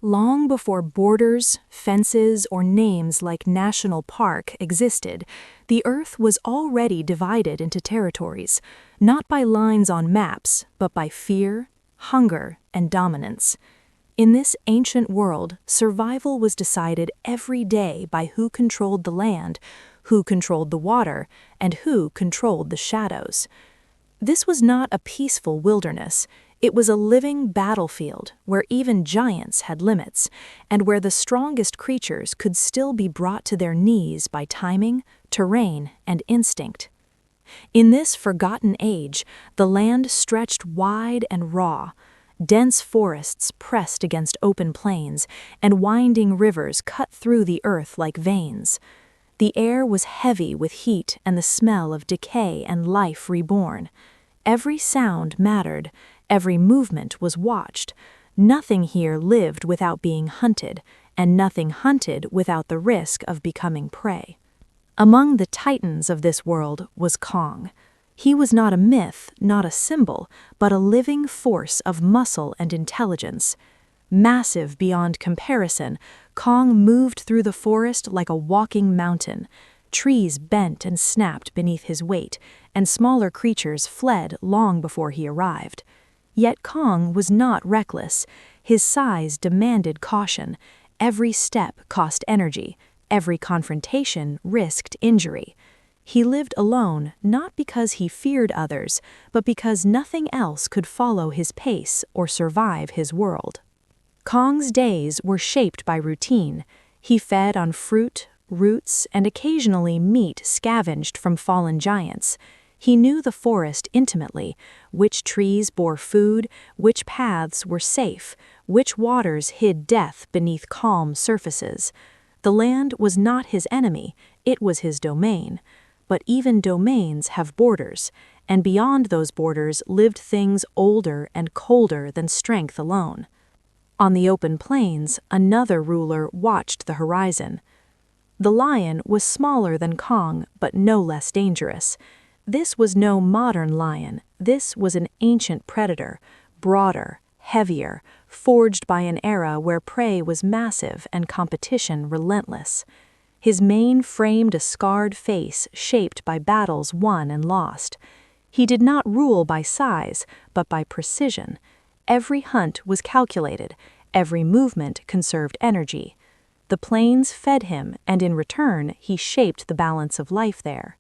Long before borders, fences, or names like national park existed, the Earth was already divided into territories, not by lines on maps, but by fear, hunger, and dominance. In this ancient world, survival was decided every day by who controlled the land, who controlled the water, and who controlled the shadows. This was not a peaceful wilderness. It was a living battlefield where even giants had limits, and where the strongest creatures could still be brought to their knees by timing, terrain, and instinct. In this forgotten age, the land stretched wide and raw. Dense forests pressed against open plains, and winding rivers cut through the earth like veins. The air was heavy with heat and the smell of decay and life reborn. Every sound mattered. Every movement was watched. Nothing here lived without being hunted, and nothing hunted without the risk of becoming prey. Among the titans of this world was Kong. He was not a myth, not a symbol, but a living force of muscle and intelligence. Massive beyond comparison, Kong moved through the forest like a walking mountain. Trees bent and snapped beneath his weight, and smaller creatures fled long before he arrived. Yet Kong was not reckless. His size demanded caution. Every step cost energy. Every confrontation risked injury. He lived alone, not because he feared others, but because nothing else could follow his pace or survive his world. Kong's days were shaped by routine. He fed on fruit, roots, and occasionally meat scavenged from fallen giants. He knew the forest intimately, which trees bore food, which paths were safe, which waters hid death beneath calm surfaces. The land was not his enemy, it was his domain. But even domains have borders, and beyond those borders lived things older and colder than strength alone. On the open plains, another ruler watched the horizon. The lion was smaller than Kong, but no less dangerous. This was no modern lion. This was an ancient predator, broader, heavier, forged by an era where prey was massive and competition relentless. His mane framed a scarred face shaped by battles won and lost. He did not rule by size, but by precision. Every hunt was calculated. Every movement conserved energy. The plains fed him, and in return, he shaped the balance of life there.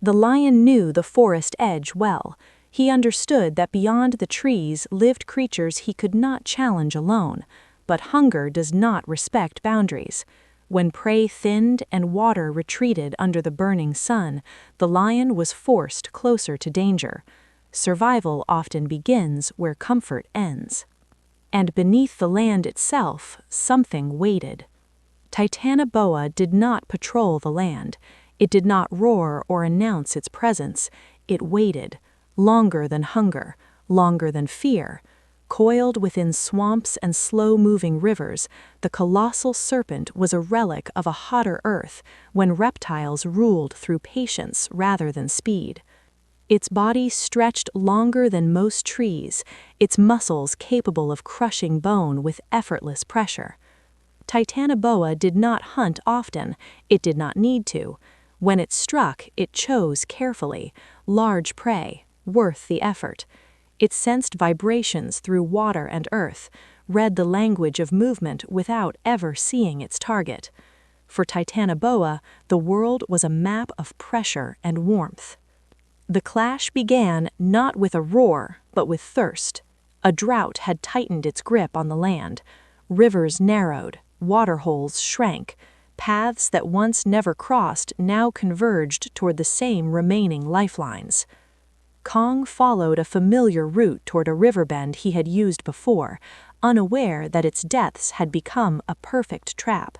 The lion knew the forest edge well. He understood that beyond the trees lived creatures he could not challenge alone. But hunger does not respect boundaries. When prey thinned and water retreated under the burning sun, the lion was forced closer to danger. Survival often begins where comfort ends. And beneath the land itself, something waited. Titanoboa did not patrol the land. It did not roar or announce its presence. It waited, longer than hunger, longer than fear. Coiled within swamps and slow-moving rivers, the colossal serpent was a relic of a hotter earth when reptiles ruled through patience rather than speed. Its body stretched longer than most trees, its muscles capable of crushing bone with effortless pressure. Titanoboa did not hunt often. It did not need to. When it struck, it chose carefully, large prey, worth the effort. It sensed vibrations through water and earth, read the language of movement without ever seeing its target. For Titanoboa, the world was a map of pressure and warmth. The clash began not with a roar, but with thirst. A drought had tightened its grip on the land. Rivers narrowed, waterholes shrank. Paths that once never crossed now converged toward the same remaining lifelines. Kong followed a familiar route toward a river bend he had used before, unaware that its depths had become a perfect trap.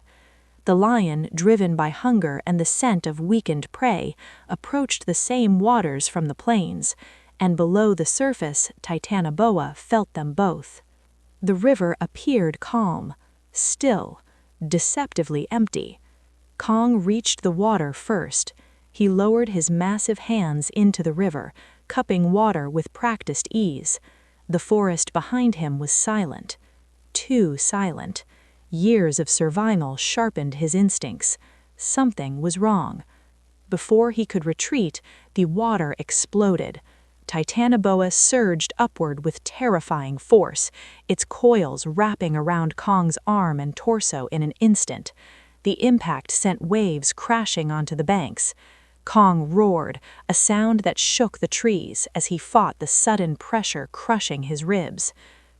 The lion, driven by hunger and the scent of weakened prey, approached the same waters from the plains, and below the surface, Titanoboa felt them both. The river appeared calm, still, deceptively empty. Kong reached the water first. He lowered his massive hands into the river, cupping water with practiced ease. The forest behind him was silent. too silent. Years of survival sharpened his instincts. Something was wrong. Before he could retreat, the water exploded. Titanoboa surged upward with terrifying force, its coils wrapping around Kong's arm and torso in an instant. The impact sent waves crashing onto the banks. Kong roared, a sound that shook the trees as he fought the sudden pressure crushing his ribs.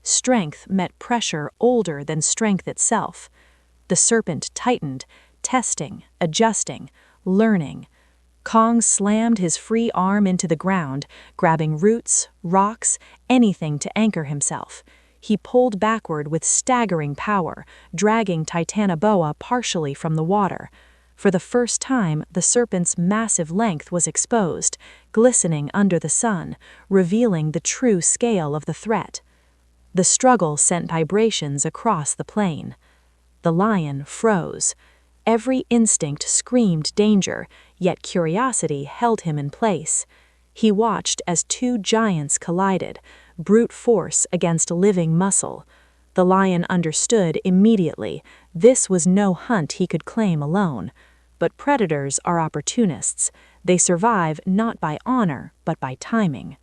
Strength met pressure older than strength itself. The serpent tightened, testing, adjusting, learning. Kong slammed his free arm into the ground, grabbing roots, rocks, anything to anchor himself. He pulled backward with staggering power, dragging Titanoboa partially from the water. For the first time, the serpent's massive length was exposed, glistening under the sun, revealing the true scale of the threat. The struggle sent vibrations across the plain. The lion froze. Every instinct screamed danger, yet curiosity held him in place. He watched as two giants collided, brute force against living muscle. The lion understood immediately. This was no hunt he could claim alone. But predators are opportunists. They survive not by honor, but by timing.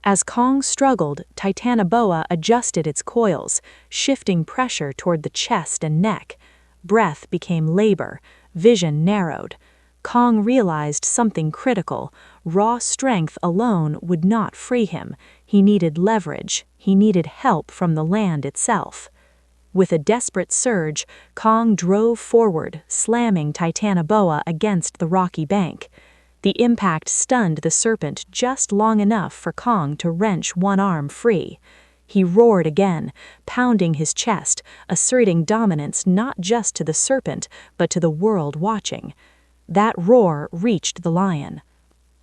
As Kong struggled, Titanoboa adjusted its coils, shifting pressure toward the chest and neck. Breath became labor, vision narrowed. Kong realized something critical. Raw strength alone would not free him. He needed leverage. He needed help from the land itself. With a desperate surge, Kong drove forward, slamming Titanoboa against the rocky bank. The impact stunned the serpent just long enough for Kong to wrench one arm free. He roared again, pounding his chest, asserting dominance not just to the serpent, but to the world watching. That roar reached the lion.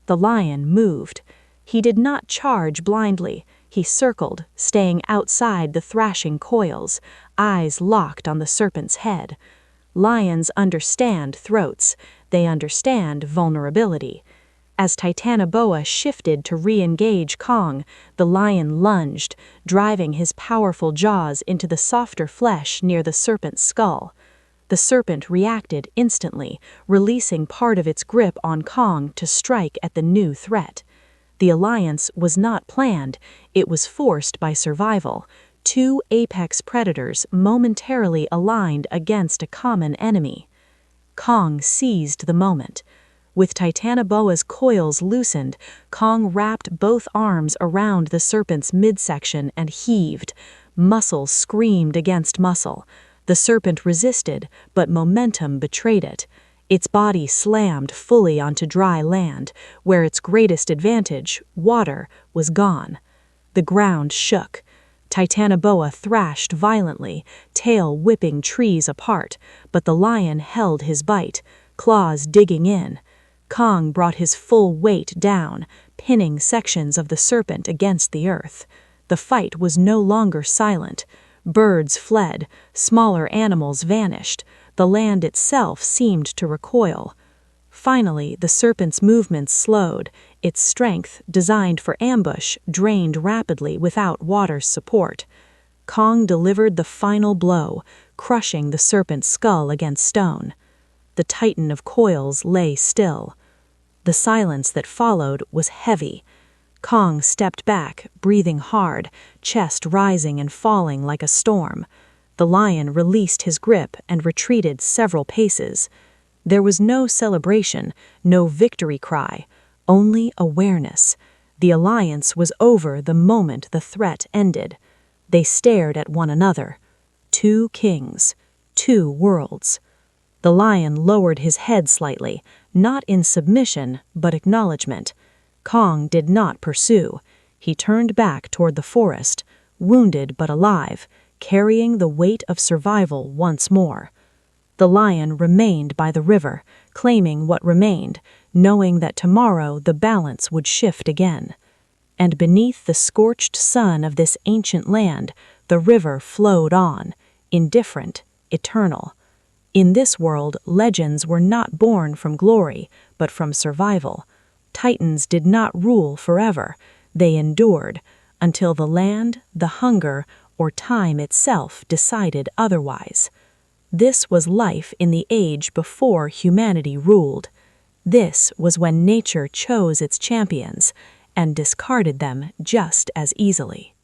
The lion moved. He did not charge blindly. He circled, staying outside the thrashing coils, eyes locked on the serpent's head. Lions understand throats. They understand vulnerability. As Titanoboa shifted to re-engage Kong, the lion lunged, driving his powerful jaws into the softer flesh near the serpent's skull. The serpent reacted instantly, releasing part of its grip on Kong to strike at the new threat. The alliance was not planned, it was forced by survival. Two apex predators momentarily aligned against a common enemy. Kong seized the moment. With Titanoboa's coils loosened, Kong wrapped both arms around the serpent's midsection and heaved. Muscle screamed against muscle. The serpent resisted, but momentum betrayed it. Its body slammed fully onto dry land, where its greatest advantage, water, was gone. The ground shook. Titanoboa thrashed violently, tail whipping trees apart, but the lion held his bite, claws digging in. Kong brought his full weight down, pinning sections of the serpent against the earth. The fight was no longer silent. Birds fled, smaller animals vanished, the land itself seemed to recoil. Finally, the serpent's movements slowed, its strength, designed for ambush, drained rapidly without water's support. Kong delivered the final blow, crushing the serpent's skull against stone. The titan of coils lay still. The silence that followed was heavy. Kong stepped back, breathing hard, chest rising and falling like a storm. The lion released his grip and retreated several paces. There was no celebration, no victory cry, only awareness. The alliance was over the moment the threat ended. They stared at one another. Two kings, two worlds. The lion lowered his head slightly, not in submission, but acknowledgement. Kong did not pursue. He turned back toward the forest, wounded but alive, carrying the weight of survival once more. The lion remained by the river, claiming what remained, knowing that tomorrow the balance would shift again. And beneath the scorched sun of this ancient land, the river flowed on, indifferent, eternal. In this world, legends were not born from glory, but from survival. Titans did not rule forever. They endured, until the land, the hunger, or time itself decided otherwise. This was life in the age before humanity ruled. This was when nature chose its champions and discarded them just as easily.